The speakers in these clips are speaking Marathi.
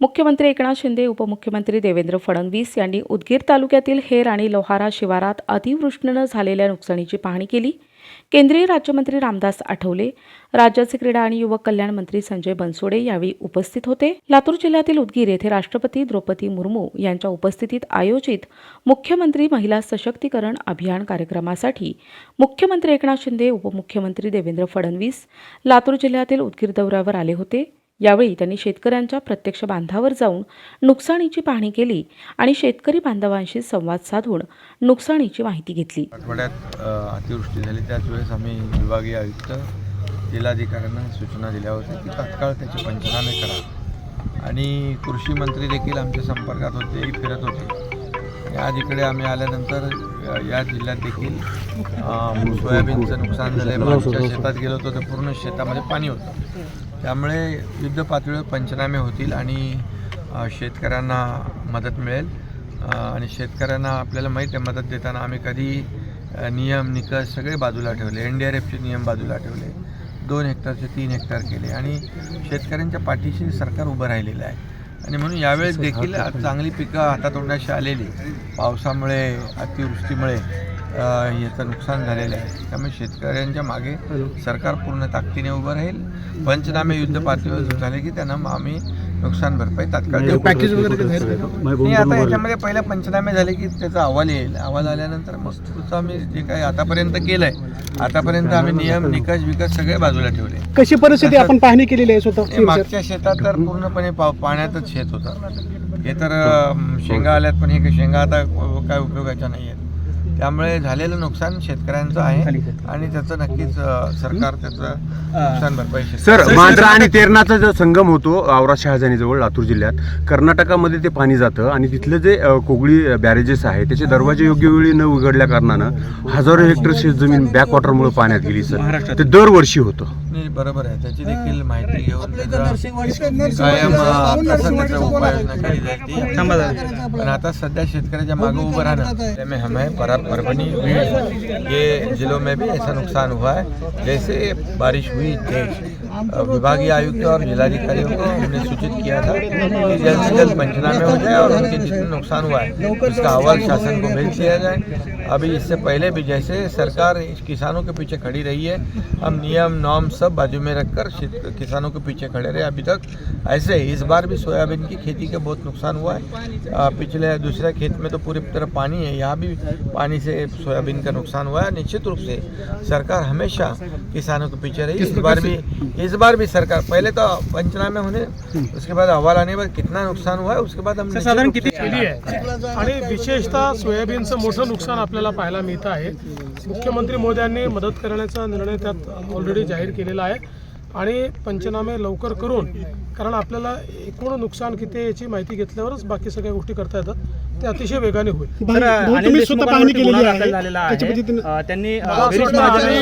मुख्यमंत्री एकनाथ शिंदे, उपमुख्यमंत्री देवेंद्र फडणवीस यांनी उदगीर तालुक्यातील हेर आणि लोहारा शिवारात अतिवृष्टीनं झालेल्या नुकसानीची पाहणी केली। केंद्रीय राज्यमंत्री रामदास आठवले, राज्याचे क्रीडा आणि युवक कल्याण मंत्री संजय बनसोडे यावेळी उपस्थित होते। लातूर जिल्ह्यातील उदगीर येथे राष्ट्रपती द्रौपदी मुर्मू यांच्या उपस्थितीत आयोजित मुख्यमंत्री महिला सशक्तीकरण अभियान कार्यक्रमासाठी मुख्यमंत्री एकनाथ शिंदे, उपमुख्यमंत्री देवेंद्र फडणवीस लातूर जिल्ह्यातील उदगीर दौऱ्यावर आले होते। यावेळी त्यांनी शेतकऱ्यांच्या प्रत्यक्ष बांधावर जाऊन नुकसानीची पाहणी केली आणि शेतकरी बांधवांशी संवाद साधून नुकसानीची माहिती घेतली। आठवड्यात अतिवृष्टी झाली त्याच वेळेस आम्ही विभागीय आयुक्त जिल्हाधिकाऱ्यांना सूचना दिल्या होत्या की तात्काळ त्याचे पंचनामे करा आणि कृषी मंत्री देखील आमच्या संपर्कात होते, फिरत होते। आज इकडे आम्ही आल्यानंतर या जिल्ह्यात देखील सोयाबीनचं नुकसान झालं। मागच्या शेतात गेलो होतो तर पूर्ण शेतामध्ये पाणी होतं, त्यामुळे युद्ध पातळीवर पंचनामे होतील आणि शेतकऱ्यांना मदत मिळेल। आणि शेतकऱ्यांना आपल्याला माहीत आहे, मदत देताना आम्ही कधी नियम निकष सगळे बाजूला ठेवले, NDRFचे नियम बाजूला ठेवले, 2 हेक्टरचे 3 हेक्टर केले आणि शेतकऱ्यांच्या पाठीशी सरकार उभं राहिलेलं आहे। आणि म्हणून यावेळेस देखील चांगली पिकं हातातोंडाशी आलेली, पावसामुळे अतिवृष्टीमुळे याचं नुकसान झालेलं आहे, त्यामुळे शेतकऱ्यांच्या मागे सरकार पूर्ण ताकदीने उभं राहील। पंचनामे युद्ध पातळीवर झाले की त्यांना आम्ही नुकसान भरपाई तात्काळ पॅकेज वगैरे नाही। आता याच्यामध्ये पहिला पंचनामे झाले की त्याचा अहवाल येईल, अहवाल आल्यानंतर मग तुझं आम्ही जे काही आतापर्यंत केलंय, आतापर्यंत आम्ही नियम निकष विकस सगळे बाजूला ठेवले। कशी परिस्थिती आपण पाहणी केलेली आहे स्वतः? मागच्या शेतात तर पूर्णपणे पाण्यातच शेत होतं, हे तर शेंगा आल्यात, पण हे शेंगा आता काय उपयोगाच्या नाही आहेत, त्यामुळे झालेलं नुकसान शेतकऱ्यांचं आहे आणि त्याचं नक्कीच सरकार त्याचं नुकसान भरपाई। सर, मांजरा आणि तेरणाचा जो संगम होतो आवरा शहाजानीजवळ लातूर जिल्ह्यात, कर्नाटकामध्ये ते पाणी जातं आणि तिथले जे कोगळी बॅरेजेस आहे त्याचे दरवाजे योग्य वेळी न उघडल्या कारणानं हजारो हेक्टर शेतजमीन बॅकवॉटरमुळे पाण्यात गेली सर। ते दरवर्षी होतं। नाही, बरोबर आहे, त्याची देखील माहिती घेऊन कायम उपाययोजना केली जाते। पण आता सध्या शेतकऱ्याच्या मागे उभं राहणं हमें परभनी ये जिलों में भी ऐसा नुकसान हुआ है। जैसे बारिश हुई तेज, विभागीय आयुक्त और जिलाधिकारियों को हमने सूचित किया था कि जल्द से जल्द पंचनामे हो जाए और उनके जितने नुकसान हुआ है उसका अहवाल शासन को भेज दिया जाए। अभी इससे पहले भी जैसे सरकार किसानों के पीछे खड़ी रही है, हम नियम नॉर्म सब बाजू में रखकर किसानों के पीछे खड़े रहे अभी तक। ऐसे इस बार भी सोयाबीन की खेती का बहुत नुकसान हुआ है। पिछले दूसरे खेत में तो पूरी तरह पानी है, यहाँ भी पानी से सोयाबीन का नुकसान हुआ है। निश्चित रूप से सरकार हमेशा किसानों के पीछे रही। इस बार भी सरकार, पहले तो पंचनामे होने, उसके बाद अहवाल आने के बाद कितना नुकसान हुआ है उसके बाद हम साधारण किती केली आहे आणि विशेषतः सोयाबीनचं मोठं नुकसान आपल्याला पाहायला मिळतं आहे। मुख्यमंत्री मोदयांनी मदत करण्याचा निर्णय त्यात ऑलरेडी जाहीर केलेला आहे आणि पंचनामे लवकर करून, कारण आपल्याला एकूण नुकसान किती आहे याची माहिती घेतल्यावरच बाकी सगळ्या गोष्टी करता येतात, ते अतिशय वेगाने होईल। तुम्ही स्वतः पाहणी केलेली आहे, त्यांनी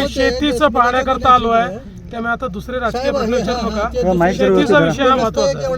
शेतीचं पाहण्याकरता आलो आहे, त्यामुळे आता दुसरे राजकीय प्रश्न विचारू नका, शेतीचा विषय हा महत्त्वाचा आहे।